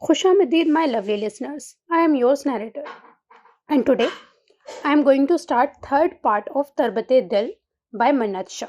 Khushamedid, my lovely listeners. I am yours narrator, and today I am going to start third part of Tarbate Dil by Mannat Shah.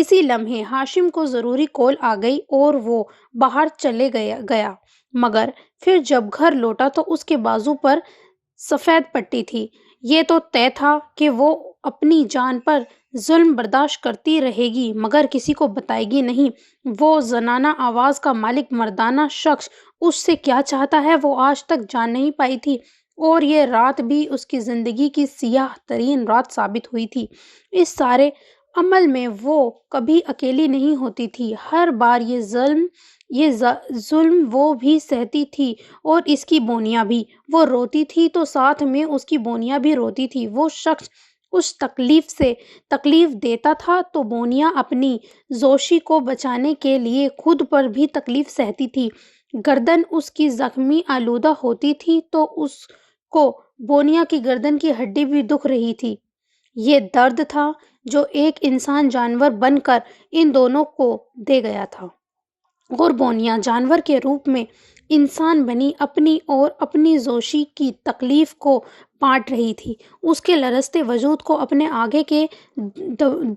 اسی لمحے ہاشم کو ضروری کال آ گئی اور وہ باہر چلے گیا، مگر پھر جب گھر لوٹا تو اس کے بازو پر سفید پٹی تھی۔ یہ تو طے تھا کہ وہ اپنی جان پر ظلم برداشت کرتی رہے گی مگر کسی کو بتائے گی نہیں۔ وہ زنانہ آواز کا مالک مردانہ شخص اس سے کیا چاہتا ہے وہ آج تک جان نہیں پائی تھی، اور یہ رات بھی اس کی زندگی کی سیاہ ترین رات ثابت ہوئی تھی۔ اس سارے عمل میں وہ کبھی اکیلی نہیں ہوتی تھی، ہر بار یہ ظلم وہ بھی سہتی تھی اور اس کی بونیاں بھی۔ وہ روتی تھی تو ساتھ میں اس کی بونیاں بھی روتی تھی۔ وہ شخص اس تکلیف دیتا تھا تو بونیاں اپنی زوشی کو بچانے کے لیے خود پر بھی تکلیف سہتی تھی۔ گردن اس کی زخمی آلودہ ہوتی تھی تو اس کو بونیا کی گردن کی ہڈی بھی دکھ رہی تھی۔ یہ درد تھا جو ایک انسان جانور بن کر ان دونوں کو دے گیا تھا، اور بونیا جانور کے روپ میں انسان بنی اپنی اور اپنی زوشی کی تکلیف کو بانٹ رہی تھی۔ اس کے لرزتے وجود کو اپنے آگے کے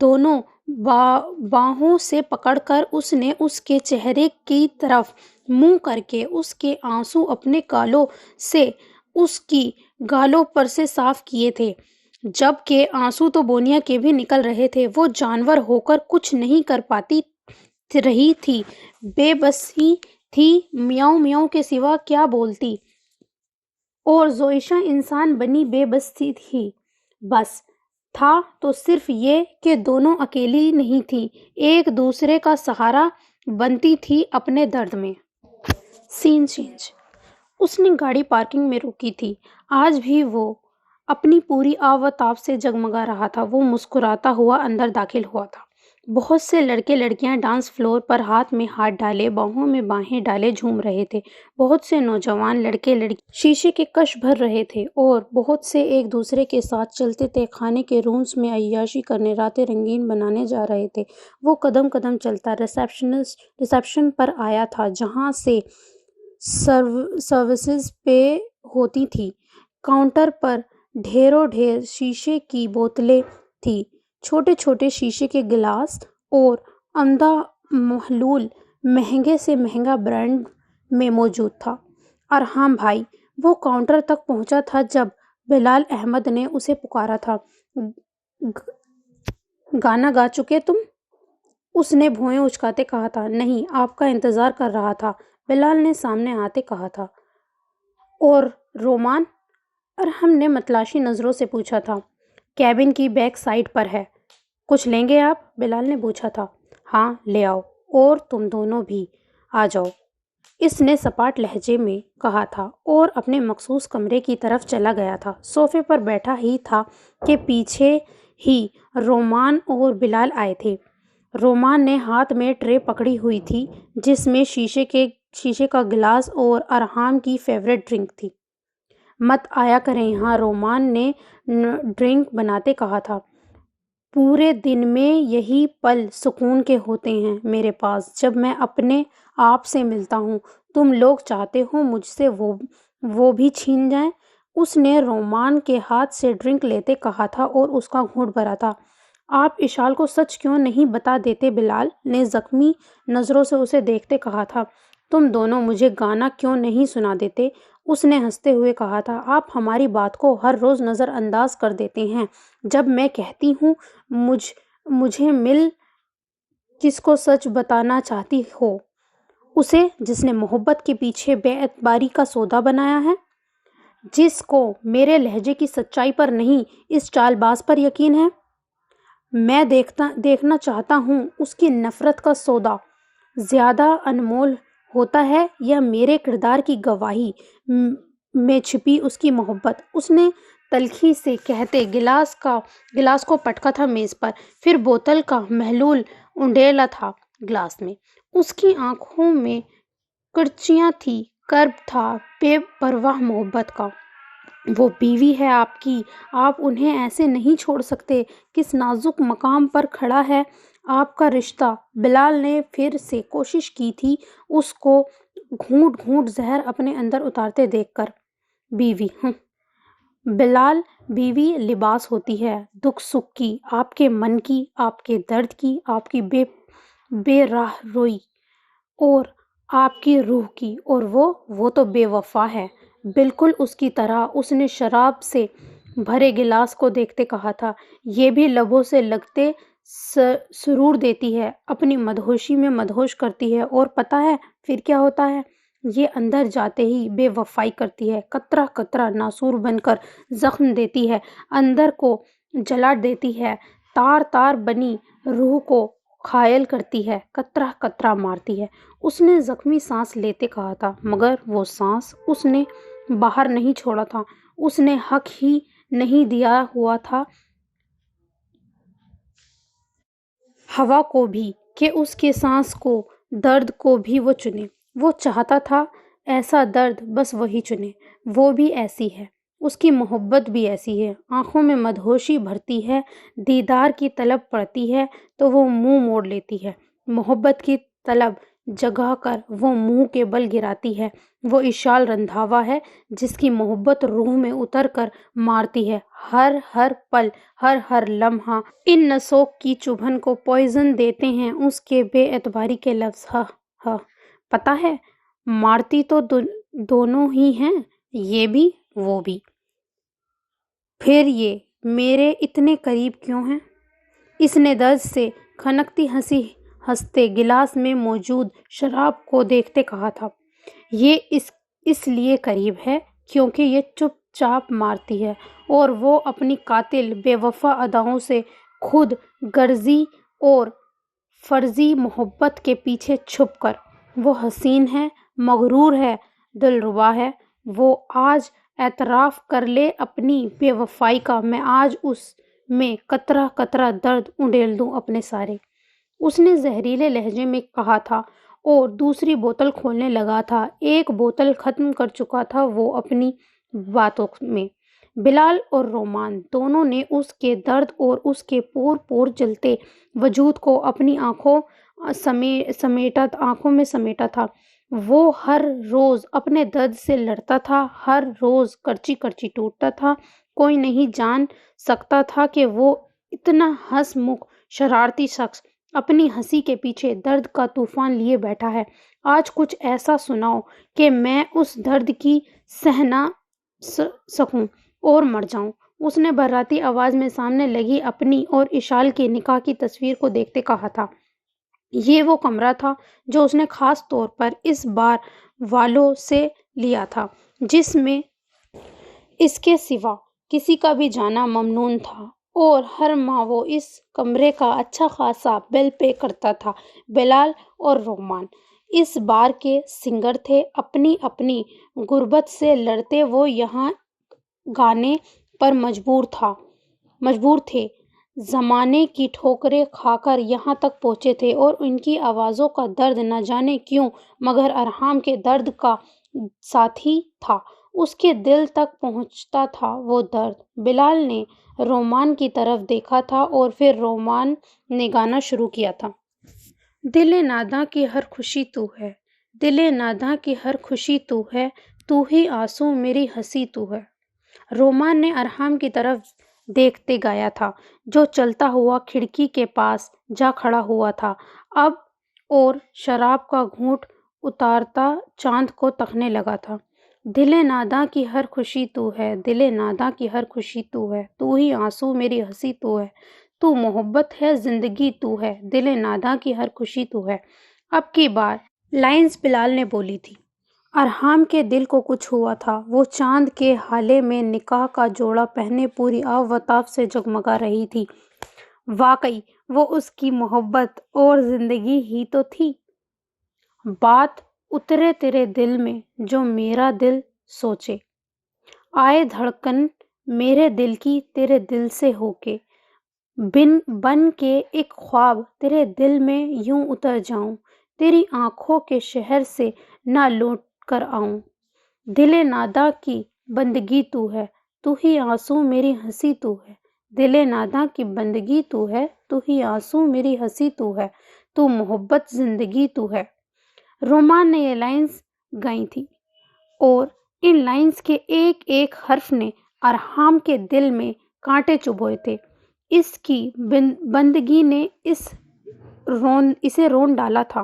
دونوں باہوں سے پکڑ کر اس نے اس کے چہرے کی طرف منہ کر کے اس کے آنسو اپنے گالوں سے اس کی گالوں پر سے صاف کیے تھے، جب کہ آنسو تو بونیا کے بھی نکل رہے تھے۔ وہ جانور ہو کر کچھ نہیں کر پاتی رہی تھی، بے بسی تھی، میاؤں میاؤں کے سوا کیا بولتی، اور زوئیشا انسان بنی بے بس تھی۔ بس تھا تو صرف یہ کہ دونوں اکیلی نہیں تھی، ایک دوسرے کا سہارا بنتی تھی اپنے درد میں۔ سین چینج۔ اس نے گاڑی پارکنگ میں روکی تھی۔ آج بھی وہ اپنی پوری آب و تاب سے جگمگا رہا تھا۔ وہ مسکراتا ہوا اندر داخل ہوا تھا۔ بہت سے لڑکے لڑکیاں ڈانس فلور پر ہاتھ میں ہاتھ ڈالے، باہوں میں باہیں ڈالے جھوم رہے تھے۔ بہت سے نوجوان لڑکے لڑکیاں شیشے کے کش بھر رہے تھے اور بہت سے ایک دوسرے کے ساتھ چلتے تھے کھانے کے رومز میں عیاشی کرنے، راتیں رنگین بنانے جا رہے تھے۔ وہ قدم قدم چلتا ریسیپشن پر آیا تھا جہاں سے سروسز پے ہوتی تھی۔ کاؤنٹر پر ڈھیروں ڈھیر شیشے کی بوتلیں تھیں، چھوٹے چھوٹے شیشے کے گلاس اور عمدہ محلول مہنگے سے مہنگا برانڈ میں موجود تھا۔ ارحم بھائی! وہ کاؤنٹر تک پہنچا تھا جب بلال احمد نے اسے پکارا تھا۔ گانا گا چکے تم؟ اس نے بھویں اچکاتے کہا تھا۔ نہیں، آپ کا انتظار کر رہا تھا، بلال نے سامنے آتے کہا تھا۔ اور رومان؟ ارحم نے متلاشی نظروں سے پوچھا تھا۔ کیبن کی بیک سائیڈ پر ہے۔ کچھ لیں گے آپ؟ بلال نے پوچھا تھا۔ ہاں لے آؤ، اور تم دونوں بھی آ جاؤ، اس نے سپاٹ لہجے میں کہا تھا اور اپنے مخصوص کمرے کی طرف چلا گیا تھا۔ صوفے پر بیٹھا ہی تھا کہ پیچھے ہی رومان اور بلال آئے تھے۔ رومان نے ہاتھ میں ٹرے پکڑی ہوئی تھی جس میں شیشے کا گلاس اور ارحم کی فیورٹ ڈرنک تھی۔ مت آیا کریں یہاں، رومان نے ڈرنک بناتے کہا تھا۔ پورے دن میں یہی پل سکون کے ہوتے ہیں میرے پاس جب میں اپنے آپ سے ملتا ہوں۔ تم لوگ چاہتے ہو مجھ سے وہ بھی چھین جائیں؟ اس نے رومان کے ہاتھ سے ڈرنک لیتے کہا تھا اور اس کا گھونٹ بھرا تھا۔ آپ اشال کو سچ کیوں نہیں بتا دیتے؟ بلال نے زخمی نظروں سے اسے دیکھتے کہا تھا۔ تم دونوں مجھے گانا کیوں نہیں سنا دیتے؟ اس نے ہنستے ہوئے کہا تھا۔ آپ ہماری بات کو ہر روز نظر انداز کر دیتے ہیں جب میں کہتی ہوں مجھے مل کس کو سچ بتانا چاہتی ہو؟ اسے جس نے محبت کے پیچھے بے اعتباری کا سودا بنایا ہے، جس کو میرے لہجے کی سچائی پر نہیں اس چال باز پر یقین ہے۔ میں دیکھنا چاہتا ہوں اس کی نفرت کا سودا زیادہ انمول ہوتا ہے یا میرے کردار کی گواہی میں چھپی اس کی محبت۔ اس نے تلخی سے کہتے گلاس کو پٹکا تھا میز پر، پھر بوتل کا محلول انڈیلا تھا گلاس میں۔ اس کی آنکھوں میں کرچیاں تھیں، کرب تھا بے پرواہ محبت کا۔ وہ بیوی ہے آپ کی، آپ انہیں ایسے نہیں چھوڑ سکتے۔ کس نازک مقام پر کھڑا ہے آپ کا رشتہ۔ بلال نے پھر سے کوشش کی تھی اس کو گھونٹ گھونٹ زہر اپنے اندر اتارتے دیکھ کر۔ بیوی؟ بلال، بیوی لباس ہوتی ہے دکھ سکھ کی، آپ کے من کی، آپ کے درد کی، آپ کی بے راہ روئی اور آپ کی روح کی، اور وہ تو بے وفا ہے، بالکل اس کی طرح۔ اس نے شراب سے بھرے گلاس کو دیکھتے کہا تھا، یہ بھی لبوں سے لگتے سرور دیتی ہے، اپنی مدہوشی میں مدہوش کرتی ہے، اور پتہ ہے پھر کیا ہوتا ہے؟ یہ اندر جاتے ہی بے وفائی کرتی ہے، قطرہ قطرہ ناسور بن کر زخم دیتی ہے، اندر کو جلا دیتی ہے، تار تار بنی روح کو گھائل کرتی ہے، قطرہ قطرہ مارتی ہے۔ اس نے زخمی سانس لیتے کہا تھا، مگر وہ سانس اس نے باہر نہیں چھوڑا تھا، اس نے حق ہی نہیں دیا ہوا تھا ہوا کو بھی کہ اس کے سانس کو، درد کو بھی وہ چنے۔ وہ چاہتا تھا ایسا درد بس وہی چنے۔ وہ بھی ایسی ہے، اس کی محبت بھی ایسی ہے۔ آنکھوں میں مدہوشی بھرتی ہے، دیدار کی طلب پڑتی ہے تو وہ منہ موڑ لیتی ہے، محبت کی طلب جگا کر وہ منہ کے بل گراتی ہے۔ وہ اشال رندھاوا ہے جس کی محبت روح میں اتر کر مارتی ہے، ہر ہر پل، ہر ہر لمحہ ان نسوں کی چبھن کو پوائزن دیتے ہیں اس کے بے اعتباری کے لفظ۔ ہاں ہاں، پتہ ہے مارتی تو دونوں ہی ہیں، یہ بھی وہ بھی۔ پھر یہ میرے اتنے قریب کیوں ہیں؟ اس نے درد سے کھنکتی ہنسی ہنستے گلاس میں موجود شراب کو دیکھتے کہا تھا، یہ اس لیے قریب ہے کیونکہ یہ چپ چاپ مارتی ہے، اور وہ اپنی قاتل بے وفا اداؤں سے خود غرضی اور فرضی محبت کے پیچھے چھپ کر۔ وہ حسین ہے، مغرور ہے، دلربا ہے۔ وہ آج اعتراف کر لے اپنی بے وفائی کا، میں آج اس میں قطرہ قطرہ درد انڈیل دوں اپنے سارے۔ اس نے زہریلے لہجے میں کہا تھا اور دوسری بوتل کھولنے لگا تھا۔ ایک بوتل ختم کر چکا تھا وہ اپنی باتوں میں۔ بلال اور رومان دونوں نے اس کے درد اور اس کے پور پور جلتے وجود کو اپنی آنکھوں میں سمیٹا تھا۔ وہ ہر روز اپنے درد سے لڑتا تھا، ہر روز کرچی کرچی ٹوٹتا تھا۔ کوئی نہیں جان سکتا تھا کہ وہ اتنا ہنس مکھ شرارتی شخص اپنی ہنسی کے پیچھے درد کا طوفان لیے بیٹھا ہے۔ آج کچھ ایسا سناؤ کہ میں اس درد کی سہ نہ سکوں اور مر جاؤں۔ اس نے بھراتی آواز میں سامنے لگی اپنی اور اشال کے نکاح کی تصویر کو دیکھتے کہا تھا۔ یہ وہ کمرہ تھا جو اس نے خاص طور پر اس بار والوں سے لیا تھا، جس میں اس کے سوا کسی کا بھی جانا ممنوع تھا، اور ہر ماہ وہ اس کمرے کا اچھا خاصا بل پے کرتا تھا۔ بلال اور رومان اس بار کے سنگر تھے، اپنی اپنی غربت سے لڑتے وہ یہاں گانے پر مجبور تھے، زمانے کی ٹھوکریں کھا کر یہاں تک پہنچے تھے، اور ان کی آوازوں کا درد نہ جانے کیوں مگر ارحام کے درد کا ساتھی تھا، اس کے دل تک پہنچتا تھا وہ درد۔ بلال نے رومان کی طرف دیکھا تھا اور پھر رومان نے گانا شروع کیا تھا۔ دل ناداں کی ہر خوشی تو ہے، دل ناداں کی ہر خوشی تو ہے، تو ہی آنسو میری ہنسی تو ہے۔ رومان نے ارحام کی طرف دیکھتے گایا تھا، جو چلتا ہوا کھڑکی کے پاس جا کھڑا ہوا تھا اب، اور شراب کا گھونٹ اتارتا چاند کو تکنے لگا تھا۔ دل ناداں کی ہر خوشی تو ہے، دل ناداں کی ہر خوشی تو ہے، تو ہی آنسو میری ہنسی تو ہے، تو محبت ہے زندگی تو ہے، دل ناداں کی ہر خوشی تو ہے۔ اب کی بار لائنز بلال نے بولی تھی۔ ارحام کے دل کو کچھ ہوا تھا، وہ چاند کے ہالے میں نکاح کا جوڑا پہنے پوری آب و تاب سے جگمگا رہی تھی۔ واقعی وہ اس کی محبت اور زندگی ہی تو تھی۔ بات اترے تیرے دل میں جو میرا دل سوچے، آئے دھڑکن میرے دل کی تیرے دل سے ہو کے، بن کے ایک خواب تیرے دل میں یوں اتر جاؤں، تیری آنکھوں کے شہر سے نہ لوٹ کر آؤں۔ دل ناداں کی بندگی تو ہے، تو ہی آنسو میری ہنسی تو ہے، دل ناداں کی بندگی تو ہے، تو ہی آنسو میری ہنسی تو ہے، تو محبت زندگی تو ہے۔ رومان نے یہ لائنز گائی تھی، اور ان لائنز کے ایک ایک حرف نے ارحام کے دل میں کانٹے چبھوئے تھے۔ اس کی بندگی نے اسے رون ڈالا تھا۔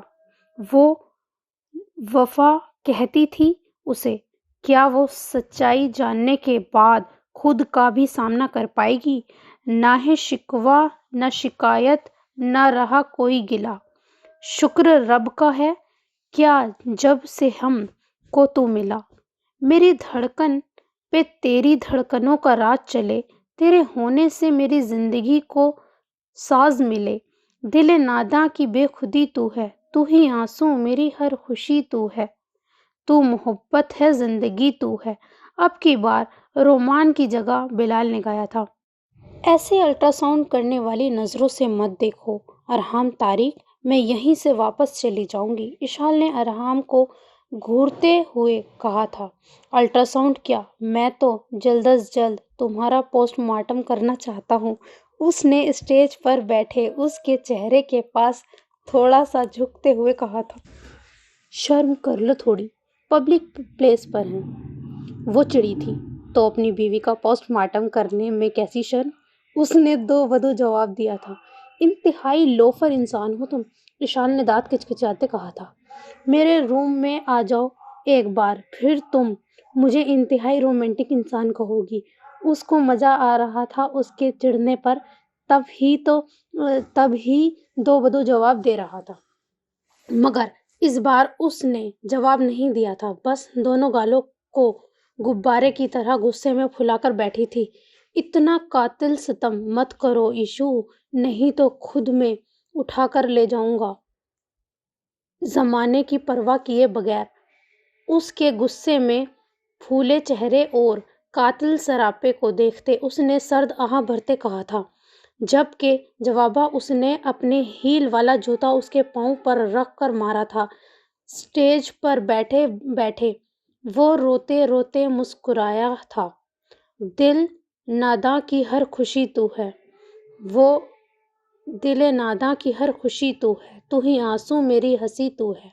وہ وفا کہتی تھی اسے، کیا وہ سچائی جاننے کے بعد خود کا بھی سامنا کر پائے گی؟ نہ ہے شکوہ نہ شکایت، نہ رہا کوئی گلہ۔ شکر رب کا ہے کیا جب سے ہم کو تو ملا۔ میری دھڑکن پہ تیری دھڑکنوں کا راز چلے، تیرے ہونے سے میری زندگی کو ساز ملے۔ دل ناداں کی بے خودی تو ہے، تو ہی آنسوں میری ہر خوشی تو ہے، تو محبت ہے زندگی تو ہے۔ اب کی بار رومان کی جگہ بلال نے گایا تھا۔ ایسے الٹرا ساؤنڈ کرنے والی نظروں سے مت دیکھو ارحام طارق، میں یہیں سے واپس چلی جاؤں گی، اشال نے ارحام کو گھورتے ہوئے کہا تھا۔ الٹرا ساؤنڈ کیا؟ میں تو جلد از جلد تمہارا پوسٹ مارٹم کرنا چاہتا ہوں، اس نے اسٹیج پر بیٹھے اس کے چہرے کے پاس تھوڑا سا جھکتے ہوئے کہا تھا۔ شرم کر لو تھوڑی، پبلک پلیس پر ہیں۔ وہ چڑی تھی، تو اپنی بیوی کا پوسٹ مارٹم کرنے میں کیسی شرم؟ اس نے دو بدو جواب دیا تھا۔ انتہائی لوفر انسان ہو تم، اشال نے دانت کچکچاتے کہا تھا۔ میرے روم میں آ جاؤ ایک بار، پھر تم مجھے انتہائی رومانٹک انسان کہو گی۔ اس کو مزہ آ رہا تھا اس کے چڑھنے پر، تب ہی دو بدو جواب دے رہا تھا۔ مگر اس بار اس نے جواب نہیں دیا تھا، بس دونوں گالوں کو غبارے کی طرح غصے میں پھلا کر بیٹھی تھی۔ اتنا قاتل ستم مت کرو ایشو، نہیں تو خود میں اٹھا کر لے جاؤں گا۔ زمانے کی پرواہ کیے بغیر اس کے غصے میں پھولے چہرے اور قاتل سراپے کو دیکھتے اس نے سرد آہ بھرتے کہا تھا، جبکہ جواباً اس نے اپنے ہیل والا جوتا اس کے پاؤں پر رکھ کر مارا تھا۔ اسٹیج پر بیٹھے بیٹھے وہ روتے روتے مسکرایا تھا، دل ناداں کی ہر خوشی تو ہے، وہ دل ناداں کی ہر خوشی تو ہے، تو ہی آنسوں میری ہنسی تو ہے۔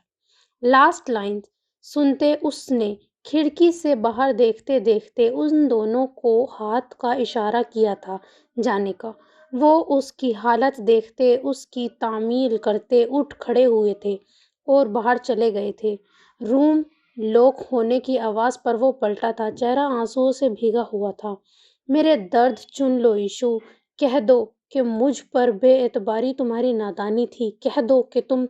لاسٹ لائن سنتے اس نے کھڑکی سے باہر دیکھتے دیکھتے ان دونوں کو ہاتھ کا اشارہ کیا تھا جانے کا۔ وہ اس کی حالت دیکھتے اس کی تعمیل کرتے اٹھ کھڑے ہوئے تھے اور باہر چلے گئے تھے۔ روم لاک ہونے کی آواز پر وہ پلٹا تھا، چہرہ آنسوؤں سے بھیگا ہوا تھا۔ میرے درد چن لو ایشو، کہہ دو کہ مجھ پر بے اعتباری تمہاری نادانی تھی، کہہ دو کہ تم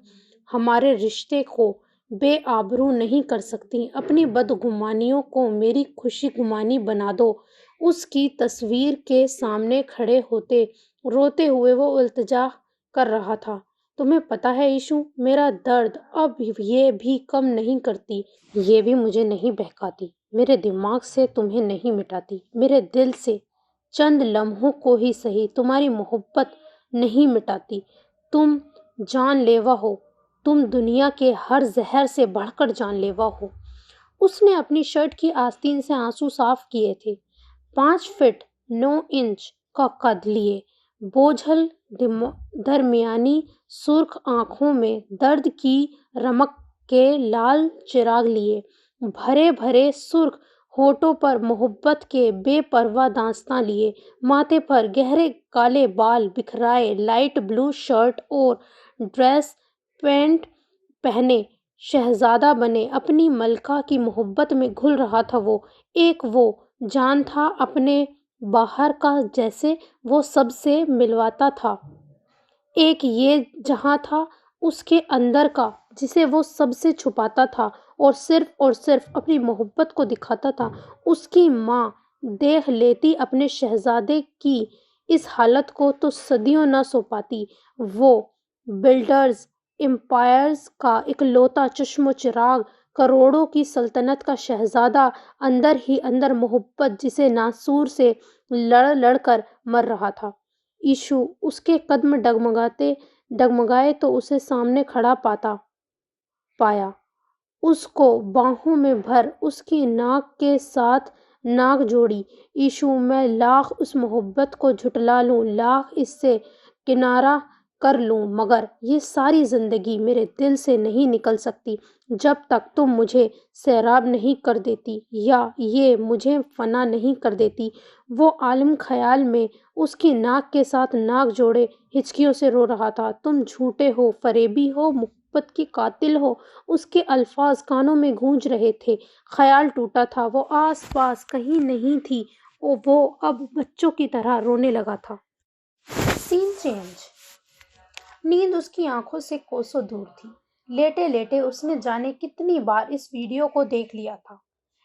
ہمارے رشتے کو بے آبرو نہیں کر سکتی، اپنی بدگمانیوں کو میری خوشی گمانی بنا دو۔ اس کی تصویر کے سامنے کھڑے ہوتے روتے ہوئے وہ التجا کر رہا تھا، تمہیں پتہ ہے ایشو، میرا درد اب یہ بھی کم نہیں کرتی، یہ بھی مجھے نہیں بہکاتی، میرے دماغ سے تمہیں نہیں مٹاتی، میرے دل سے چند لمحوں کو ہی صحیح تمہاری محبت نہیں مٹاتی۔ تم جان لیوا ہو، تم دنیا کے ہر زہر سے بڑھ کر جان لیوا ہو۔ اس نے اپنی شرٹ کی آستین سے آنسو صاف کیے تھے۔ 5 فٹ 9 انچ کا قد لیے، بوجھل درمیانی سرخ آنکھوں میں درد کی رمق کے لال چراغ لیے، بھرے بھرے سرخ ہونٹوں پر محبت کے بے پرواہ داستاں لیے، ماتھے پر گہرے کالے بال بکھرائے، لائٹ بلو شرٹ اور ڈریس پینٹ پہنے شہزادہ بنے اپنی ملکہ کی محبت میں گھل رہا تھا۔ وہ جان تھا اپنے باہر کا جسے وہ سب سے ملواتا تھا، ایک یہ جہاں تھا اس کے اندر کا جسے وہ سب سے چھپاتا تھا اور صرف اپنی محبت کو دکھاتا تھا۔ اس کی ماں دیکھ لیتی اپنے شہزادے کی اس حالت کو تو صدیوں نہ سو پاتی۔ وہ بلڈرز امپائرز کا اکلوتا چشم و چراغ، کروڑوں کی سلطنت کا شہزادہ، اندر ہی اندر محبت جسے ناسور سے لڑ کر مر رہا تھا۔ ایشو اس کے قدم ڈگمگائے تو اسے سامنے کھڑا پایا، اس کو باہوں میں بھر اس کی ناک کے ساتھ ناک جوڑی۔ ایشو میں لاکھ اس محبت کو جھٹلا لوں، لاکھ اس سے کنارہ کر لوں، مگر یہ ساری زندگی میرے دل سے نہیں نکل سکتی جب تک تم مجھے سیراب نہیں کر دیتی یا یہ مجھے فنا نہیں کر دیتی۔ وہ عالم خیال میں اس کی ناک کے ساتھ ناک جوڑے ہچکیوں سے رو رہا تھا۔ تم جھوٹے ہو، فریبی ہو، محبت کے قاتل ہو۔ اس کے الفاظ کانوں میں گونج رہے تھے۔ خیال ٹوٹا تھا، وہ آس پاس کہیں نہیں تھی۔ وہ اب بچوں کی طرح رونے لگا تھا۔ سین چینج۔ نیند اس کی آنکھوں سے کوسوں دور تھی۔ لیٹے لیٹے اس نے جانے کتنی بار اس ویڈیو کو دیکھ لیا تھا۔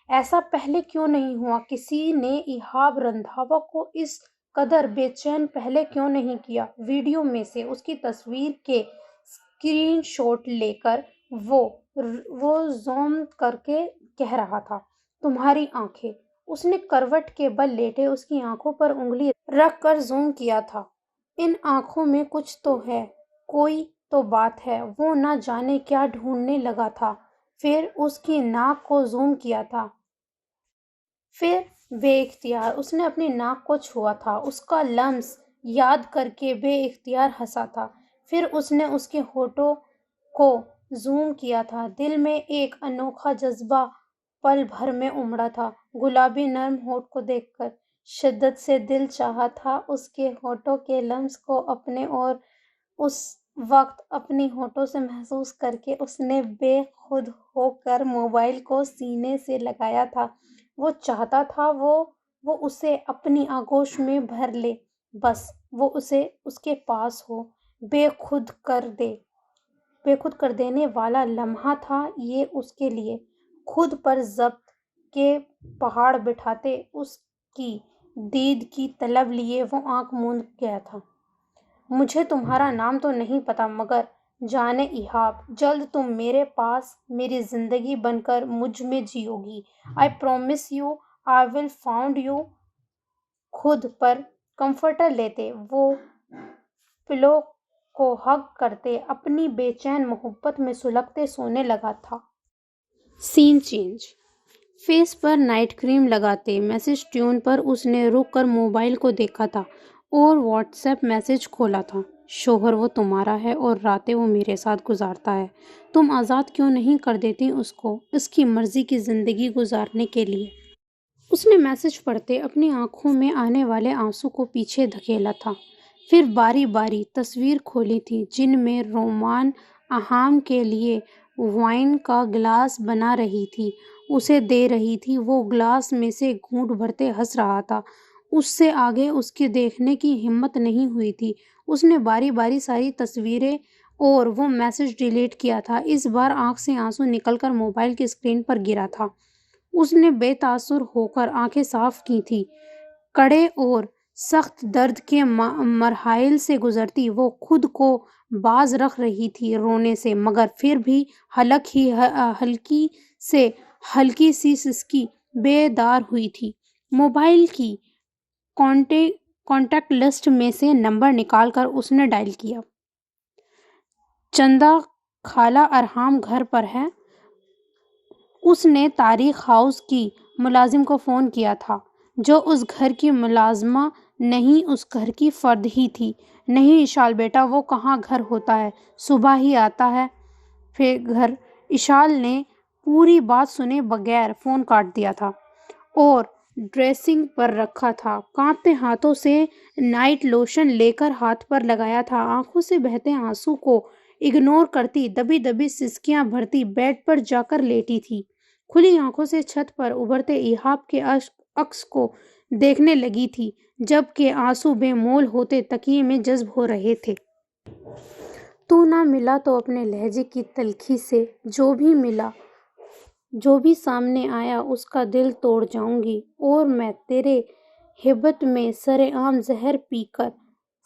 ایسا پہلے کیوں نہیں ہوا؟ کسی نے ایہاب رندھاوا کو اس قدر بے چین پہلے کیوں نہیں کیا؟ ویڈیو میں سے اس کی تصویر کے اسکرین شاٹ لے کر وہ زوم کر کے کہہ رہا تھا، تمہاری آنکھیں۔ اس نے کروٹ کے بل لیٹے اس کی آنکھوں پر انگلی رکھ کر زوم کیا تھا۔ ان آنکھوں میں کچھ تو ہے، کوئی تو بات ہے۔ وہ نہ جانے کیا ڈھونڈنے لگا تھا۔ پھر اس کی ناک کو زوم کیا تھا۔ پھر بے اختیار اس نے اپنی ناک کو چھوا تھا، اس کا لمس یاد کر کے بے اختیار ہنسا تھا۔ پھر اس نے اس کے ہونٹوں کو زوم کیا تھا۔ دل میں ایک انوکھا جذبہ پل بھر میں امڑا تھا۔ گلابی نرم ہونٹ کو دیکھ کر شدت سے دل چاہا تھا اس کے ہونٹوں کے لمس کو اپنے، اور اس وقت اپنی ہونٹوں سے محسوس کر کے اس نے بے خود ہو کر موبائل کو سینے سے لگایا تھا۔ وہ چاہتا تھا وہ اسے اپنی آغوش میں بھر لے، بس وہ اس کے پاس ہو۔ بے خود کر دینے والا لمحہ تھا یہ اس کے لیے۔ خود پر ضبط کے پہاڑ بٹھاتے اس کی دید کی طلب لیے وہ آنکھ موند گیا تھا۔ مجھے تمہارا نام تو نہیں پتا، مگر جانے ایہاب، جلد تم میرے پاس میری زندگی بن کر مجھ میں جیو گی۔ I promise you I will find you۔ خود پر کمفرٹر لیتے، وہ پلو کو ہگ کرتے، اپنی بے چین محبت میں سلگتے سونے لگا تھا۔ سین چینج۔ فیس پر نائٹ کریم لگاتے میسج ٹیون پر اس نے رک کر موبائل کو دیکھا تھا اور واٹس ایپ میسج کھولا تھا۔ شوہر وہ تمہارا ہے اور راتیں وہ میرے ساتھ گزارتا ہے۔ تم آزاد کیوں نہیں کر دیتی اس کو، اس کی مرضی کی زندگی گزارنے کے لیے؟ اس نے میسج پڑھتے اپنی آنکھوں میں آنے والے آنسو کو پیچھے دھکیلا تھا۔ پھر باری باری تصویر کھولی تھی جن میں رومان اہام کے لیے وائن کا گلاس بنا رہی تھی، اسے دے رہی تھی۔ وہ گلاس میں سے گھونٹ بھرتے ہنس رہا تھا۔ اس سے آگے اس کی دیکھنے کی ہمت نہیں ہوئی تھی۔ اس نے باری باری ساری تصویریں اور وہ میسج ڈیلیٹ کیا تھا۔ اس بار آنکھ سے آنسو نکل کر موبائل کی اسکرین پر گرا تھا۔ اس نے بے تاثر ہو کر آنکھیں صاف کی تھیں۔ کڑے اور سخت درد کے مراحل سے گزرتی وہ خود کو باز رکھ رہی تھی رونے سے، مگر پھر بھی ہلکی سی سسکی بیدار ہوئی تھی۔ موبائل کی کانٹیکٹ لسٹ میں سے نمبر نکال کر اس نے ڈائل کیا۔ چندہ خالہ ارحام گھر پر ہے؟ اس نے تاریخ ہاؤس کی ملازم کو فون کیا تھا، جو اس گھر کی ملازمہ نہیں، اس گھر کی فرد ہی تھی۔ نہیں اشال بیٹا، وہ کہاں گھر ہوتا ہے، صبح ہی آتا ہے پھر گھر۔ اشال نے پوری بات سنے بغیر فون کاٹ دیا تھا اور ڈریسنگ پر رکھا تھا۔ کانپتے ہاتھوں سے نائٹ لوشن لے کر ہاتھ پر لگایا تھا۔ آنکھوں سے بہتے آنسو کو اگنور کرتی دبی دبی سسکیاں بھرتی بیڈ پر جا کر لیٹی تھی۔ کھلی آنکھوں سے چھت پر ابھرتے ایہاب کے عکس کو دیکھنے لگی تھی، جبکہ آنسو بے مول ہوتے تکیے میں جذب ہو رہے تھے۔ تو نہ ملا تو اپنے لہجے کی تلخی سے جو بھی ملا، جو بھی سامنے آیا اس کا دل توڑ جاؤں گی، اور میں تیرے ہیبت میں سر عام زہر پی کر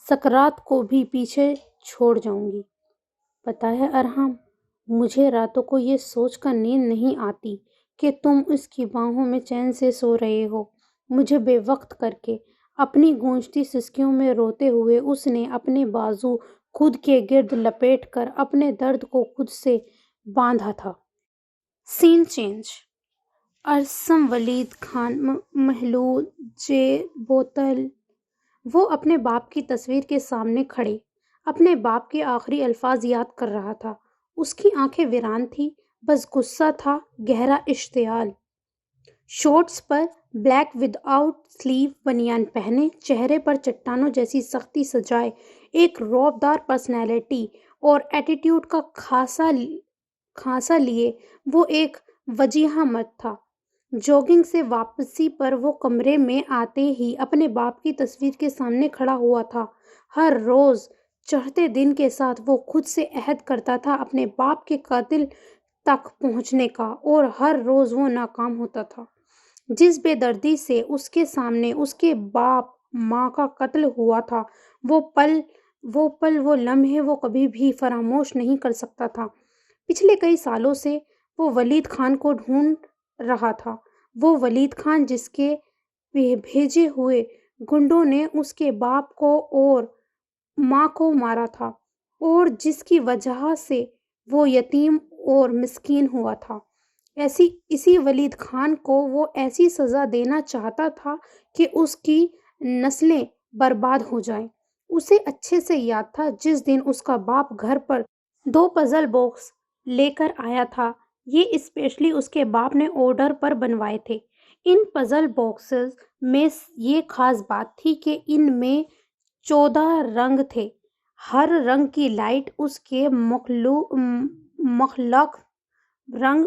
سکرات کو بھی پیچھے چھوڑ جاؤں گی۔ پتہ ہے ارحام، مجھے راتوں کو یہ سوچ کر نیند نہیں آتی کہ تم اس کی باہوں میں چین سے سو رہے ہو، مجھے بے وقت کر کے۔ اپنی گونجتی سسکیوں میں روتے ہوئے اس نے اپنے بازو خود کے گرد لپیٹ کر اپنے درد کو خود سے باندھا تھا۔ سین چینج۔ ارسم ولید خان محلول جے بوتل۔ وہ اپنے باپ کی تصویر کے سامنے کھڑے اپنے باپ کے آخری الفاظ یاد کر رہا تھا۔ اس کی آنکھیں ویران تھیں، بس غصہ تھا، گہرا اشتعال۔ شورٹس پر بلیک ود آؤٹ سلیو بنیان پہنے، چہرے پر چٹانوں جیسی سختی سجائے، ایک رعبدار پرسنالٹی اور ایٹیٹیوڈ کا خاصا لیے وہ ایک وجیحہ مرد تھا۔ جاگنگ سے واپسی پر وہ کمرے میں آتے ہی اپنے باپ کی تصویر کے سامنے کھڑا ہوا تھا۔ ہر روز چڑھتے دن کے ساتھ وہ خود سے عہد کرتا تھا اپنے باپ کے قاتل تک پہنچنے کا، اور ہر روز وہ ناکام ہوتا تھا۔ جس بے دردی سے اس کے سامنے اس کے باپ ماں کا قتل ہوا تھا، وہ پل وہ لمحے وہ کبھی بھی فراموش نہیں کر سکتا تھا۔ پچھلے کئی سالوں سے وہ ولید خان کو ڈھونڈ رہا تھا، وہ ولید خان جس کے بھیجے ہوئے گنڈوں نے اس کے باپ کو اور ماں کو مارا تھا، اور جس کی وجہ سے وہ یتیم اور مسکین ہوا تھا۔ اسی ولید خان کو وہ ایسی سزا دینا چاہتا تھا کہ اس کی نسلیں برباد ہو جائیں۔ اسے اچھے سے یاد تھا جس دن اس کا باپ گھر پر 2 پزل باکس لے کر آیا تھا۔ یہ اسپیشلی اس کے باپ نے آرڈر پر بنوائے تھے۔ ان پزل باکسز میں یہ خاص بات تھی کہ ان میں 14 رنگ تھے۔ ہر رنگ کی لائٹ اس کے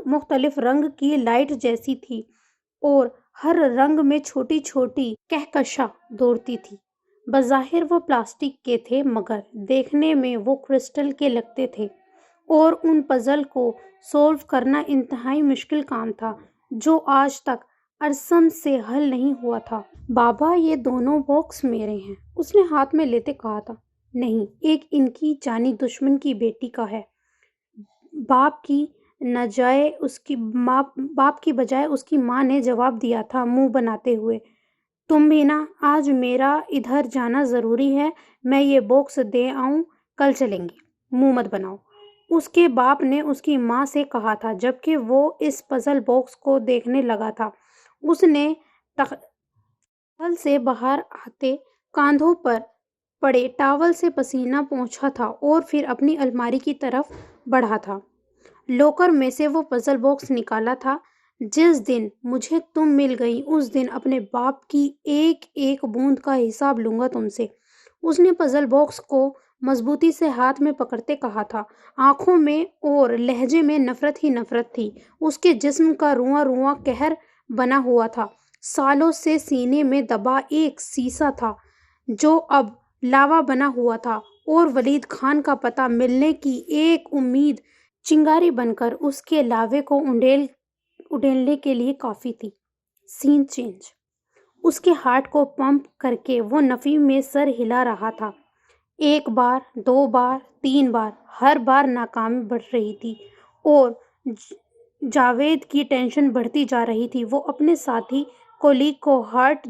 مختلف رنگ کی لائٹ جیسی تھی، اور ہر رنگ میں چھوٹی چھوٹی کہکشاں دوڑتی تھی۔ بظاہر وہ پلاسٹک کے تھے، مگر دیکھنے میں وہ کرسٹل کے لگتے تھے، اور ان پزل کو سولو کرنا انتہائی مشکل کام تھا جو آج تک ارسم سے حل نہیں ہوا تھا۔ بابا، یہ دونوں باکس میرے ہیں، اس نے ہاتھ میں لیتے کہا تھا۔ نہیں، ایک ان کی جانی دشمن کی بیٹی کا ہے۔ باپ کی بجائے اس کی ماں نے جواب دیا تھا، منہ بناتے ہوئے۔ تم بھی نا، آج میرا ادھر جانا ضروری ہے، میں یہ باکس دے آؤں، کل چلیں گے۔ منہ مت بناؤ، اس کے باپ نے اس کی ماں سے کہا تھا جبکہ وہ اس پزل باکس کو دیکھنے لگا تھا۔ اس نے ٹاول سے باہر آتے کاندھوں پر پڑے ٹاول سے پسینہ پوچھا تھا اور پھر اپنی الماری کی طرف بڑھا تھا۔ لاکر میں سے وہ پزل باکس نکالا تھا۔ جس دن مجھے تم مل گئی اس دن اپنے باپ کی ایک ایک بوند کا حساب لوں گا تم سے، اس نے پزل باکس کو مضبوطی سے ہاتھ میں پکڑتے کہا تھا۔ آنکھوں میں اور لہجے میں نفرت ہی نفرت تھی۔ اس کے جسم کا رواں رواں قہر بنا ہوا تھا، سالوں سے سینے میں دبا ایک سیسا تھا جو اب لاوا بنا ہوا تھا، اور ولید خان کا پتہ ملنے کی ایک امید چنگاری بن کر اس کے لاوے کو اڈیلنے کے لیے کافی تھی۔ سین چینج۔ اس کے ہارٹ کو پمپ کر کے وہ نفی میں سر ہلا رہا تھا۔ 1 بار، 2 بار، 3 بار، ہر بار ناکامی بڑھ رہی تھی، اور جاوید کی ٹینشن بڑھتی جا رہی تھی۔ وہ اپنے ساتھی کولیگ کو ہارٹ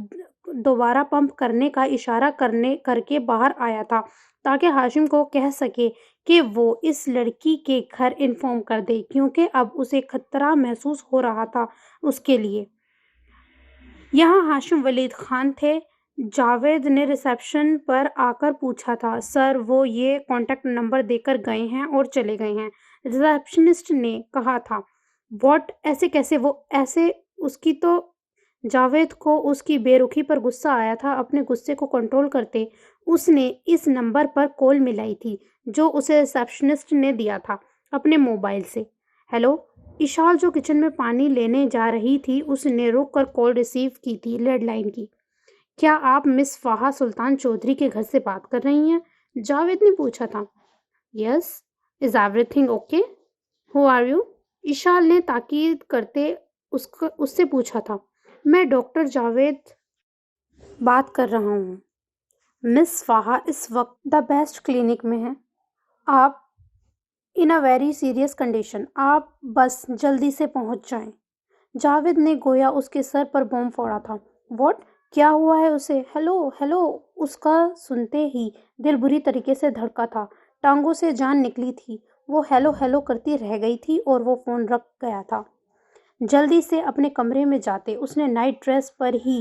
دوبارہ پمپ کرنے کا اشارہ کر کے باہر آیا تھا تاکہ ہاشم کو کہہ سکے کہ وہ اس لڑکی کے گھر انفارم کر دے، کیونکہ اب اسے خطرہ محسوس ہو رہا تھا اس کے لیے۔ یہاں ہاشم ولید خان تھے۔ جاوید نے ریسیپشن پر آ کر پوچھا تھا، سر وہ یہ کانٹیکٹ نمبر دے کر گئے ہیں اور چلے گئے ہیں۔ ریسیپشنسٹ نے کہا تھا۔ واٹ؟ ایسے کیسے؟ وہ ایسے اس کی تو جاوید کو اس کی بے رخی پر غصہ آیا تھا۔ اپنے غصے کو کنٹرول کرتے اس نے اس نمبر پر کال ملائی تھی جو اسے ریسیپشنسٹ نے دیا تھا اپنے موبائل سے۔ ہیلو، اشال جو کچن میں پانی لینے جا رہی تھی اس نے رک کر کال ریسیو کی تھی، لینڈ لائن کی۔ کیا آپ مس فاحہ سلطان چودھری کے گھر سے بات کر رہی ہیں؟ جاوید نے پوچھا تھا۔ Yes, is everything okay? How are you? Eshal نے تاکید کرتے اس سے پوچھا تھا۔ میں ڈاکٹر جاوید بات کر رہا ہوں۔ مس فاحہ اس وقت دا بیسٹ کلینک میں ہیں۔ آپ ان اے ویری سیریس کنڈیشن، آپ بس جلدی سے پہنچ جائیں۔ جاوید نے گویا اس کے سر پر بم پھوڑا تھا۔ واٹ؟ کیا ہوا ہے اسے؟ ہیلو ہیلو، اس کا سنتے ہی دل بری طریقے سے دھڑکا تھا، ٹانگوں سے جان نکلی تھی۔ وہ ہیلو ہیلو کرتی رہ گئی تھی اور وہ فون رکھ گیا تھا۔ جلدی سے اپنے کمرے میں جاتے اس نے نائٹ ڈریس پر ہی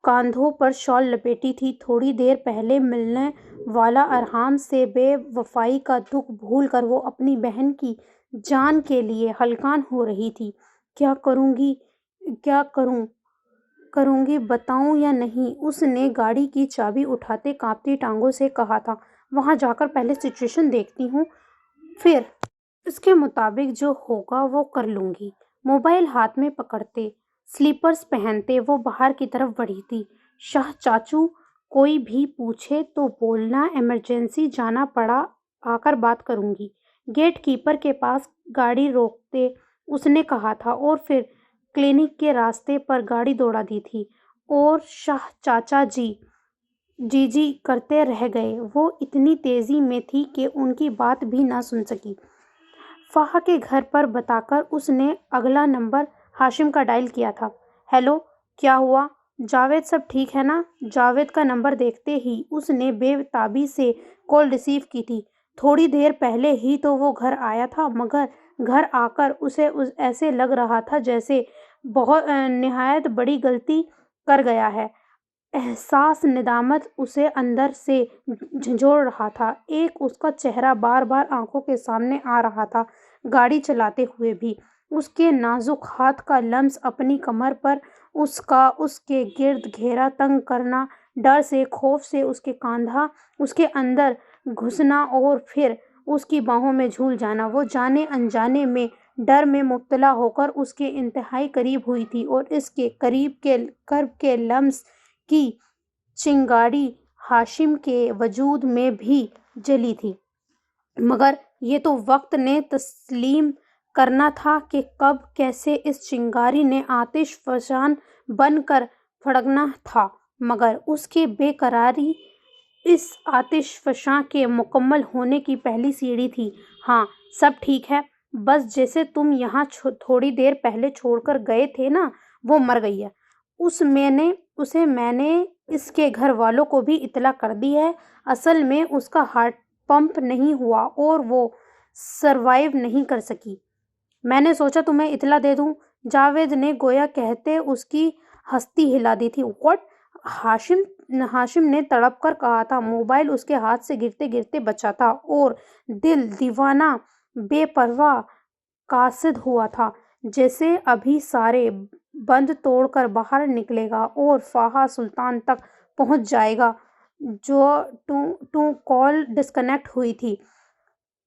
کاندھوں پر شال لپیٹی تھی۔ تھوڑی دیر پہلے ملنے والا ارحام سے بے وفائی کا دکھ بھول کر وہ اپنی بہن کی جان کے لیے ہلکان ہو رہی تھی۔ کیا کروں گی بتاؤں یا نہیں؟ اس نے گاڑی کی چابی اٹھاتے کانپتی ٹانگوں سے کہا تھا۔ وہاں جا کر پہلے سچویشن دیکھتی ہوں، پھر اس کے مطابق جو ہوگا وہ کر لوں گی۔ موبائل ہاتھ میں پکڑتے، سلیپرز پہنتے وہ باہر کی طرف بڑھی تھی۔ شاہ چاچو، کوئی بھی پوچھے تو بولنا ایمرجنسی جانا پڑا، آ کر بات کروں گی۔ گیٹ کیپر کے پاس گاڑی روکتے اس نے کہا تھا اور پھر کلینک کے راستے پر گاڑی دوڑا دی تھی، اور شاہ چاچا جی کرتے رہ گئے۔ وہ اتنی تیزی میں تھی کہ ان کی بات بھی نہ سن سکی۔ فہا کے گھر پر بتا کر اس نے اگلا نمبر ہاشم کا ڈائل کیا تھا۔ ہیلو، کیا ہوا؟ جاوید سب ٹھیک ہے نا؟ جاوید کا نمبر دیکھتے ہی اس نے بے تابی سے کال ریسیو کی تھی۔ تھوڑی دیر پہلے ہی تو وہ گھر آیا تھا، مگر گھر آ کر اسے ایسے لگ رہا تھا جیسے نہایت بڑی غلطی کر گیا ہے۔ احساس ندامت اسے اندر سے جھنجھوڑ رہا تھا۔ ایک اس کا چہرہ بار بار آنکھوں کے سامنے آ رہا تھا، گاڑی چلاتے ہوئے بھی۔ اس کے نازک ہاتھ کا لمس، اپنی کمر پر اس کے گرد گھیرا تنگ کرنا، ڈر سے خوف سے اس کے کاندھا اس کے اندر گھسنا اور پھر اس کی باہوں میں جھول جانا۔ وہ جانے انجانے میں ڈر میں مبتلا ہو کر اس کے انتہائی قریب ہوئی تھی، اور اس کے قرب کے لمس کی چنگاری ہاشم کے وجود میں بھی جلی تھی۔ مگر یہ تو وقت نے تسلیم کرنا تھا کہ کب کیسے اس چنگاری نے آتش فشان بن کر بھڑکنا تھا۔ مگر اس کی بے قراری اس آتش فشاں کے مکمل ہونے کی پہلی سیڑھی تھی۔ ہاں، سب ٹھیک ہے، بس جسے تم یہاں تھوڑی دیر پہلے چھوڑ کر گئے تھے نا، وہ مر گئی ہے۔ اسے میں نے اس کے گھر والوں کو بھی اطلاع کر دی ہے۔ اصل میں اس کا ہارٹ پمپ نہیں ہوا اور وہ سروائیو نہیں کر سکی۔ میں نے سوچا تمہیں اطلاع دے دوں۔ جاوید نے گویا کہتے اس کی ہستی ہلا دی تھی۔ واٹ؟ ہاشم نے تڑپ کر کہا تھا۔ موبائل اس کے ہاتھ سے گرتے گرتے بچا تھا اور دل دیوانہ بے پرواہ قاصد ہوا تھا، جیسے ابھی سارے بند توڑ کر باہر نکلے گا اور فہا سلطان تک پہنچ جائے گا۔ جو کال ڈسکنیکٹ ہوئی تھی،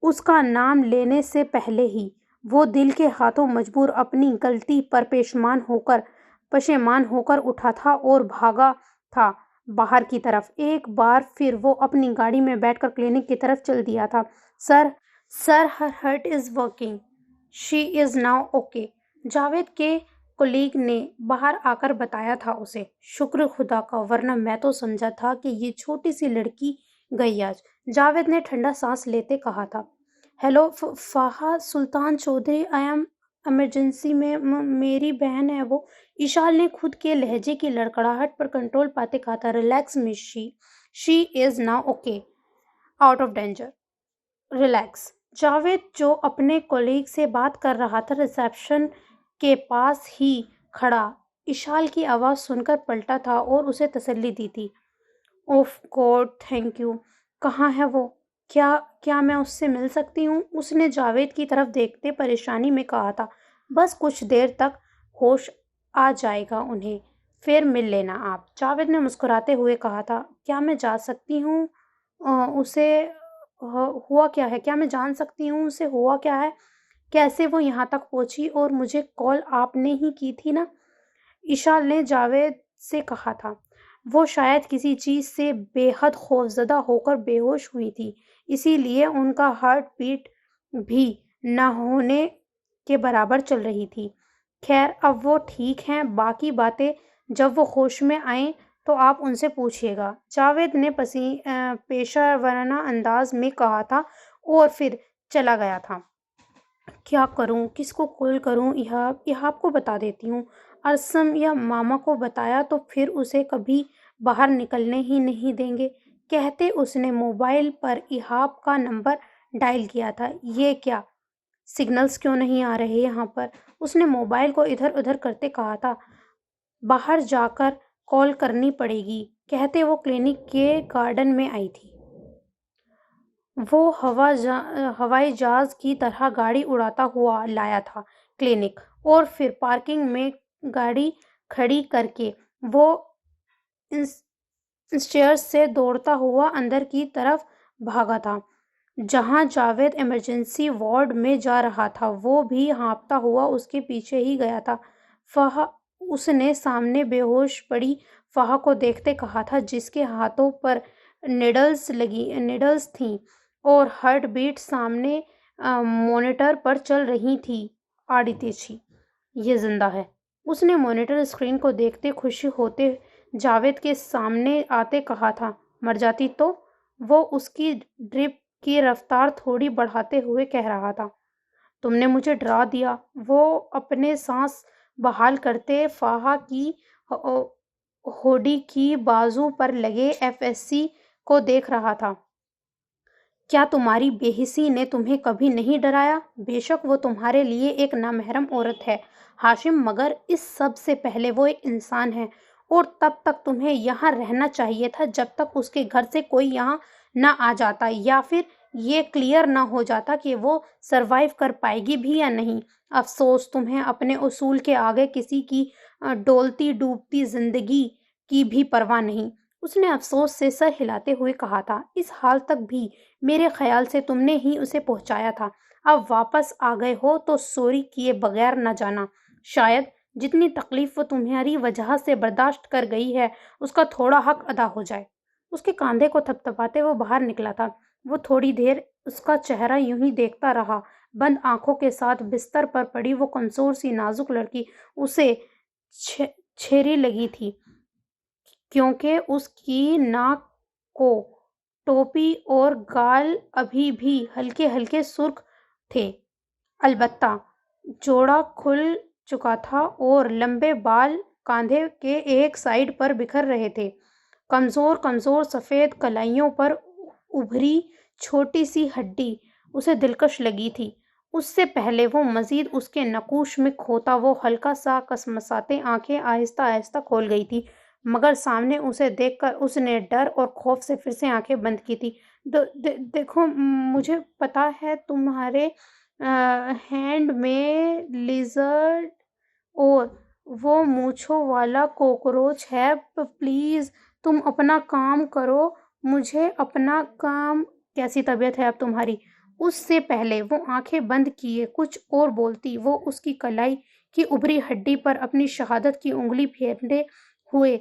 اس کا نام لینے سے پہلے ہی وہ دل کے ہاتھوں مجبور اپنی غلطی پر پشیمان ہو کر اٹھا تھا اور بھاگا تھا باہر کی طرف۔ ایک بار پھر وہ اپنی گاڑی میں بیٹھ کر کلینک کی طرف چل دیا تھا۔ Sir her heart is working, she is now okay, Javed کے کولیگ نے باہر آ کر بتایا تھا اسے۔ شکر خدا کا، ورنہ میں تو سمجھا تھا کہ یہ چھوٹی سی لڑکی گئی آج، جاوید نے ٹھنڈا سانس لیتے کہا تھا۔ Hello Fiha, Sultan Chaudhry, I am emergency میں، میری بہن ہے وہ، ایشال نے خود کے لہجے کی لڑکھڑاہٹ پر کنٹرول پاتے کہا تھا۔ Relax miss she is now okay, out of danger, relax. Javed جو اپنے کولیگ سے بات کر رہا تھا، ریسیپشن کے پاس ہی کھڑا ایشال کی آواز سن کر پلٹا تھا اور اسے تسلی دی تھی۔ اوف گاڈ، تھینک یو، کہاں ہے وہ؟ کیا میں اس سے مل سکتی ہوں؟ اس نے جاوید کی طرف دیکھتے پریشانی میں کہا تھا۔ بس کچھ دیر تک ہوش آ جائے گا انہیں، پھر مل لینا آپ، جاوید نے مسکراتے ہوئے کہا تھا۔ کیا میں جا سکتی ہوں اسے ہوا کیا ہے؟ کیا میں جان سکتی ہوں اسے ہوا کیا ہے؟ کیسے وہ یہاں تک پہنچی؟ اور مجھے کال آپ نے ہی کی تھی نا؟ ایشال نے جاوید سے کہا تھا۔ وہ شاید کسی چیز سے بے حد خوفزدہ ہو کر بے ہوش ہوئی تھی، اسی لیے ان کا ہارٹ بیٹ بھی نہ ہونے کے برابر چل رہی تھی۔ خیر، اب وہ ٹھیک ہیں، باقی باتیں جب وہ ہوش میں آئیں تو آپ ان سے پوچھیے گا، جاوید نے پیشہ ورانہ انداز میں کہا تھا اور پھر چلا گیا تھا۔ کیا کروں؟ کس کو کال کروں؟ ایہاب کو بتا دیتی ہوں۔ ارسم یا ماما کو بتایا تو پھر اسے کبھی باہر نکلنے ہی نہیں دیں گے، کہتے اس نے موبائل پر ایہاب کا نمبر ڈائل کیا تھا۔ یہ کیا سگنلز کیوں نہیں آ رہے یہاں پر؟ اس نے موبائل کو ادھر ادھر کرتے کہا تھا۔ باہر جا کر کال کرنی پڑے گی، کہتے وہ کلینک کے گارڈن میں آئی تھی۔ وہ ہوائی جہاز کی طرح گاڑی اڑاتا ہوا لایا تھا کلینک، اور پھر پارکنگ میں گاڑی کھڑی کر کے وہ اسٹیئرز سے دوڑتا ہوا اندر کی طرف بھاگا تھا، جہاں جاوید ایمرجنسی وارڈ میں جا رہا تھا۔ وہ بھی ہانپتا ہوا اس کے پیچھے ہی گیا تھا۔ اس نے سامنے بے ہوش پڑی فہا کو دیکھتے کہا تھا، جس کے ہاتھوں پر نیڈلز تھیں اور ہارٹ بیٹ سامنے مانیٹر پر چل رہی تھی۔ آدتیشی، یہ زندہ ہے، اس نے مانیٹر اسکرین کو دیکھتے خوشی ہوتے جاوید کے سامنے آتے کہا تھا۔ مر جاتی تو؟ وہ اس کی ڈرپ کی رفتار تھوڑی بڑھاتے ہوئے کہہ رہا تھا۔ تم نے مجھے ڈرا دیا۔ وہ اپنے سانس بحال کرتے فہا کی ہوڈی کی بازو پر لگے FSC کو دیکھ رہا تھا۔ کیا تمہاری بے حسی نے تمہیں کبھی نہیں ڈرایا؟ بے شک وہ تمہارے لیے ایک نامحرم عورت ہے ہاشم، مگر اس سب سے پہلے وہ ایک انسان ہے، اور تب تک تمہیں یہاں رہنا چاہیے تھا جب تک اس کے گھر سے کوئی یہاں نہ آ جاتا، یا پھر یہ کلیئر نہ ہو جاتا کہ وہ سروائیو کر پائے گی بھی یا نہیں۔ افسوس، تمہیں اپنے اصول کے آگے کسی کی ڈولتی ڈوبتی زندگی کی بھی پرواہ نہیں۔ اس نے افسوس سے سر ہلاتے ہوئے کہا تھا۔ اس حال تک بھی میرے خیال سے تم نے ہی اسے پہنچایا تھا۔ اب واپس آ گئے ہو تو سوری کیے بغیر نہ جانا۔ شاید جتنی تکلیف وہ تمہاری وجہ سے برداشت کر گئی ہے، اس کا تھوڑا حق ادا ہو جائے۔ اس کے کاندھے کو تھپتھپاتے وہ باہر نکلا تھا۔ وہ تھوڑی دیر اس کا چہرہ یوں ہی دیکھتا رہا، بند آنکھوں کے ساتھ بستر پر پڑی وہ کمزور سی نازک لڑکی اسے چھیری لگی تھی، کیونکہ اس کی ناک کو ٹوپی اور گال ابھی بھی ہلکے ہلکے سرخ تھے، البتہ جوڑا کھل چکا تھا اور لمبے بال کاندھے کے ایک سائیڈ پر بکھر رہے تھے۔ کمزور کمزور سفید کلائیوں پر ابھری چھوٹی سی ہڈی اسے دلکش لگی تھی۔ اس سے پہلے وہ مزید اس کے نقوش میں کھوتا، وہ ہلکا سا کسمساتے آنکھیں آہستہ آہستہ کھول گئی تھی، مگر سامنے اسے دیکھ کر اس نے ڈر اور خوف سے پھر سے آنکھیں بند کی تھی۔ دیکھو، مجھے پتا ہے تمہارے ہینڈ میں لیزرڈ اور وہ مونچھوں والا کوکروچ ہے، پلیز تم اپنا کام کرو، مجھے اپنا کام۔ کیسی طبیعت ہے اب تمہاری؟ اس سے پہلے وہ آنکھیں بند کیے کچھ اور بولتی، وہ اس کی کلائی کی ابھری ہڈی پر اپنی شہادت کی انگلی پھیرتے ہوئے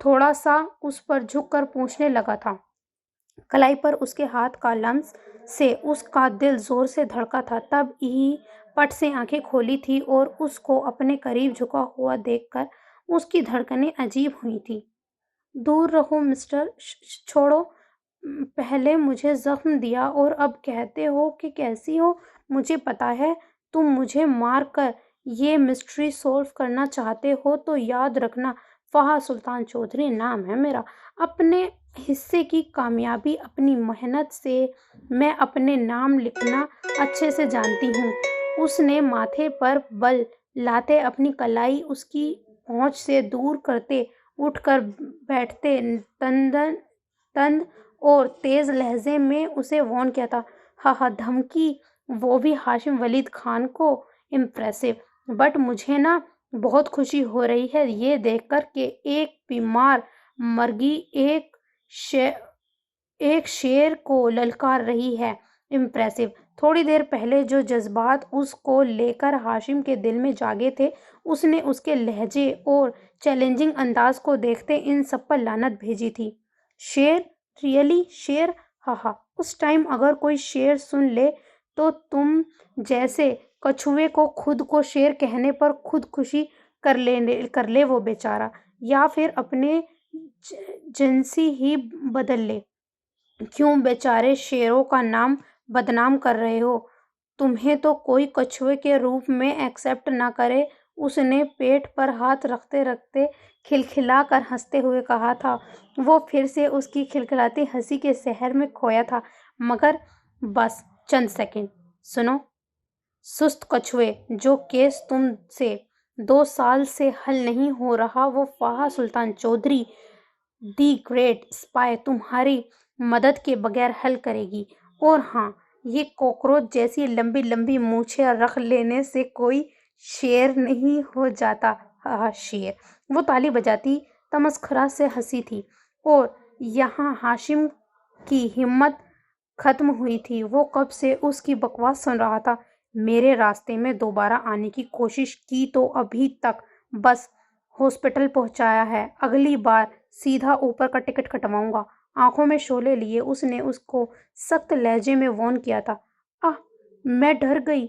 تھوڑا سا اس پر جھک کر پوچھنے لگا تھا۔ کلائی پر اس کے ہاتھ کا لمس سے اس کا دل زور سے دھڑکا تھا، تب ہی پٹ سے آنکھیں کھولی تھی اور اس کو اپنے قریب جھکا ہوا دیکھ کر اس کی دھڑکنیں عجیب ہوئی تھیں۔ دور رہو مسٹر، چھوڑو، پہلے مجھے زخم دیا اور اب کہتے ہو کہ کیسی ہو۔ مجھے پتا ہے تم مجھے مار کر یہ مسٹری سولو کرنا چاہتے ہو، تو یاد رکھنا فہا سلطان چودھری نام ہے میرا۔ اپنے حصے کی کامیابی اپنی محنت سے میں اپنے نام لکھنا اچھے سے جانتی ہوں۔ اس نے ماتھے پر بل لاتے اپنی کلائی اس کی پہنچ سے دور کرتے اٹھ کر بیٹھتے تند اور تیز لہجے میں اسے وارن کیا تھا۔ ہاں دھمکی، وہ بھی ہاشم ولید خان کو؟ امپریسو، بٹ مجھے نا بہت خوشی ہو رہی ہے یہ دیکھ کر کہ ایک بیمار مرغی ایک شیر کو للکار رہی ہے۔ امپریسو، تھوڑی دیر پہلے جو جذبات اس کو لے کر ہاشم کے دل میں جاگے تھے، اس نے اس کے لہجے اور چیلنجنگ انداز کو دیکھتے ان سب پر لعنت بھیجی تھی۔ شیر؟ ریئلی شیر؟ ہاں، اس ٹائم اگر کوئی شیر سن لے تو تم جیسے کچھوے کو خود کو شیر کہنے پر خودکشی کر لے وہ بیچارہ، یا پھر اپنے جنسی ہی بدل لے۔ کیوں بیچارے شیروں کا نام بدنام کر رہے ہو؟ تمہیں تو کوئی کچھوے کے روپ میں ایکسپٹ نہ کرے۔ اس نے پیٹ پر ہاتھ رکھتے رکھتے کھلکھلا کر ہنستے ہوئے کہا تھا۔ وہ پھر سے اس کی کھلکھلاتی ہنسی کے سحر میں کھویا تھا، مگر بس چند سیکنڈ۔ سنو سست کچھوے، جو کیس تم سے 2 سال سے حل نہیں ہو رہا وہ فاحہ سلطان چودھری دی گریٹ اسپائی تمہاری مدد کے بغیر حل کرے گی۔ اور ہاں، یہ کاکروچ جیسی لمبی لمبی مونچھیں رکھ لینے سے کوئی شیر نہیں ہو جاتا۔ شیر۔ وہ تالی بجاتی تمسخرہ سے ہنسی تھی اور یہاں ہاشم کی ہمت ختم ہوئی تھی۔ وہ کب سے اس کی بکواس سن رہا تھا۔ میرے راستے میں دوبارہ آنے کی کوشش کی تو ابھی تک بس ہاسپٹل پہنچایا ہے، اگلی بار سیدھا اوپر کا ٹکٹ کٹواؤں گا۔ آنکھوں میں شعلے لیے اس نے اس کو سخت لہجے میں وارن کیا تھا۔ میں ڈر گئی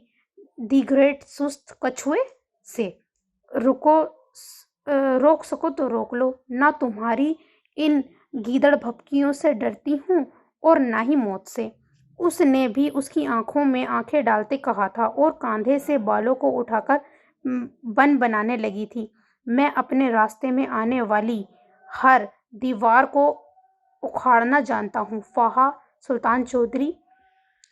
دی گریٹ سست کچھوے سے۔ روک سکو تو روک لو، نہ تمہاری ان گیدڑ بھپکیوں سے ڈرتی ہوں اور نہ ہی موت سے۔ اس نے بھی اس کی آنکھوں میں آنکھیں ڈالتے کہا تھا اور کاندھے سے بالوں کو اٹھا کر بن بنانے لگی تھی۔ میں اپنے راستے میں آنے والی ہر دیوار کو اکھاڑنا جانتا ہوں۔ فاحہ سلطان چودھری،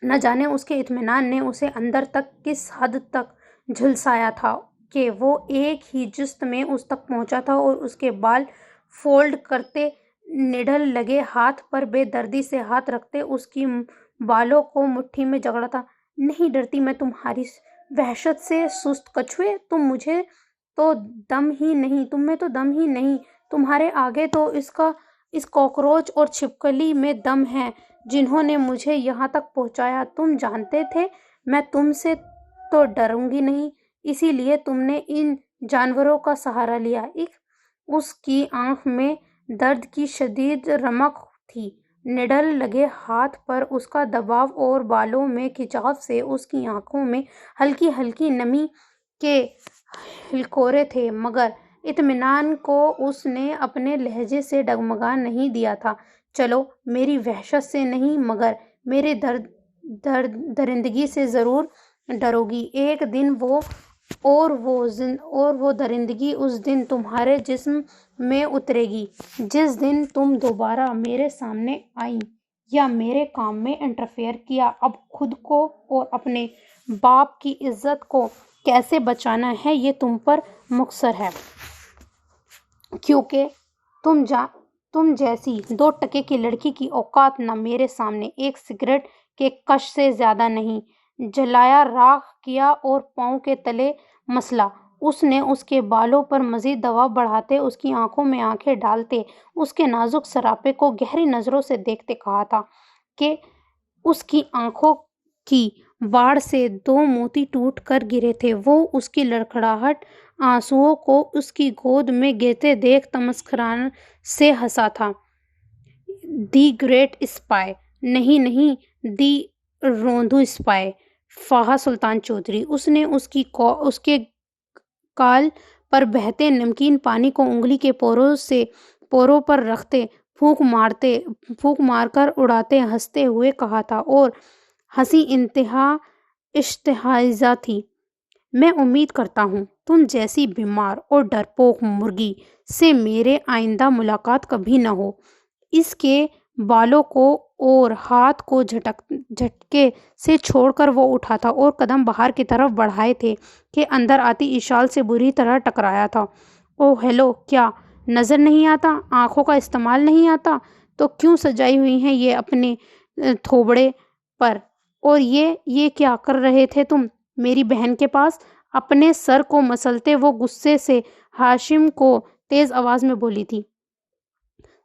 نہ جانے اس کے اطمینان نے اسے اندر تک کس حد تک جھلسایا تھا کہ وہ ایک ہی جست میں اس تک پہنچا تھا اور اس کے بال فولڈ کرتے، نڈل لگے ہاتھ پر بے دردی سے ہاتھ رکھتے اس کی بالوں کو مٹھی میں جکڑا تھا۔ نہیں ڈرتی میں تمہاری وحشت سے سست کچھوے، تم میں تو دم ہی نہیں، تمہارے آگے تو اس کاکروچ اور چھپکلی میں دم ہے جنہوں نے مجھے یہاں تک پہنچایا۔ تم جانتے تھے میں تم سے تو ڈروں گی نہیں، اسی لیے تم نے ان جانوروں کا سہارا لیا۔ اس کی آنکھ میں درد کی شدید رمق تھی، نڈل لگے ہاتھ پر اس کا دباؤ اور بالوں میں کھچاو سے اس کی آنکھوں میں ہلکی ہلکی نمی کے ہلکورے تھے، مگر اطمینان کو اس نے اپنے لہجے سے ڈگمگا نہیں دیا تھا۔ چلو، میری وحشت سے نہیں مگر میرے درندگی سے ضرور ڈرو گی۔ ایک دن وہ درندگی اس دن تمہارے جسم میں اترے گی جس دن تم دوبارہ میرے سامنے آئیں یا میرے کام میں انٹرفیئر کیا۔ اب خود کو اور اپنے باپ کی عزت کو کیسے بچانا ہے یہ تم پر منحصر ہے، کیونکہ تم جیسی 2 ٹکے کی لڑکی کی اوقات نہ میرے سامنے ایک سگریٹ کے کش سے زیادہ نہیں۔ جلایا، راکھ کیا اور پاؤں کے تلے مسلا۔ اس نے اس کے بالوں پر مزید دباؤ بڑھاتے، اس کی آنکھوں میں آنکھیں ڈالتے، اس کے نازک سراپے کو گہری نظروں سے دیکھتے کہا تھا کہ اس کی آنکھوں کی باڑ سے 2 موتی ٹوٹ کر گرے تھے۔ وہ اس کی لڑکھڑاہٹ آنسوؤں کو اس کی گود میں گرتے دیکھ تمسخرانہ سے ہنسا تھا۔ دی گریٹ اسپائی، نہیں، دی روندھو اسپائی، فاحہ سلطان چودھری۔ اس نے اس کے گال پر بہتے نمکین پانی کو انگلی کے پوروں پر رکھتے پھونک مار کر اڑاتے ہنستے ہوئے کہا تھا، اور ہنسی انتہا اشتہائیزہ تھی۔ میں امید کرتا ہوں تم جیسی بیمار اور ڈرپوک مرغی سے میرے آئندہ ملاقات کبھی نہ ہو۔ اس کے بالوں کو اور ہاتھ کو جھٹکے سے چھوڑ کر وہ اٹھا تھا اور قدم باہر کی طرف بڑھائے تھے کہ اندر آتی اشال سے بری طرح ٹکرایا تھا۔ اوہ ہیلو، کیا نظر نہیں آتا؟ آنکھوں کا استعمال نہیں آتا؟ تو کیوں سجائی ہوئی ہیں یہ اپنے تھوبڑے پر؟ اور یہ کیا کر رہے تھے تم میری بہن کے پاس؟ اپنے سر کو مسلتے وہ غصے سے ہاشم کو تیز آواز میں بولی تھی۔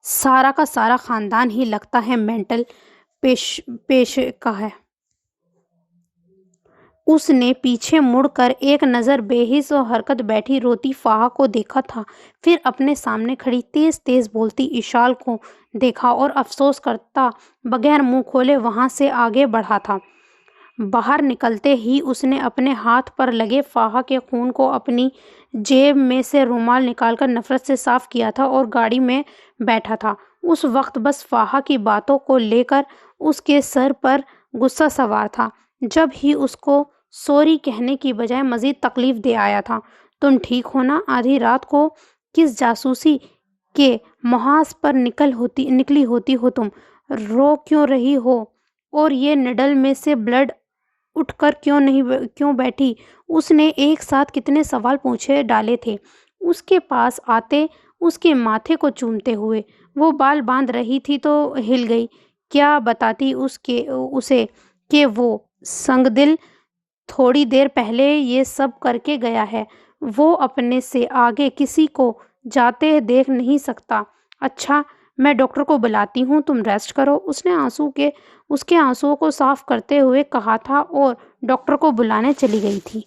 سارا کا سارا خاندان ہی لگتا ہے مینٹل پیشے کا ہے۔ اس نے پیچھے مڑ کر ایک نظر بے حس و حرکت بیٹھی روتی فاحہ کو دیکھا تھا، پھر اپنے سامنے کھڑی تیز تیز بولتی اشال کو دیکھا اور افسوس کرتا بغیر منہ کھولے وہاں سے آگے بڑھا تھا۔ باہر نکلتے ہی اس نے اپنے ہاتھ پر لگے فاحہ کے خون کو اپنی جیب میں سے رومال نکال کر نفرت سے صاف کیا تھا اور گاڑی میں بیٹھا تھا۔ اس وقت بس فاحہ کی باتوں کو لے کر اس کے سر پر غصہ سوار تھا، جب ہی اس کو سوری کہنے کی بجائے مزید تکلیف دے آیا تھا۔ تم ٹھیک ہو نا؟ آدھی رات کو کس جاسوسی کے محاذ پر نکلی ہوتی ہو تم؟ رو کیوں رہی ہو؟ اور یہ نڈل میں سے بلڈ اٹھ کر کیوں بیٹھی؟ اس نے ایک ساتھ کتنے سوال پوچھے ڈالے تھے اس کے پاس آتے، اس کے ماتھے کو چومتے ہوئے۔ وہ بال باندھ رہی تھی تو ہل گئی۔ کیا بتاتی اسے کہ وہ سنگ دل تھوڑی دیر پہلے یہ سب کر کے گیا ہے۔ وہ اپنے سے آگے کسی کو جاتے دیکھ نہیں سکتا۔ اچھا، میں ڈاکٹر کو بلاتی ہوں، تم ریسٹ کرو، اس نے اس کے آنسوؤں کو صاف کرتے ہوئے کہا تھا اور ڈاکٹر کو بلانے چلی گئی تھی۔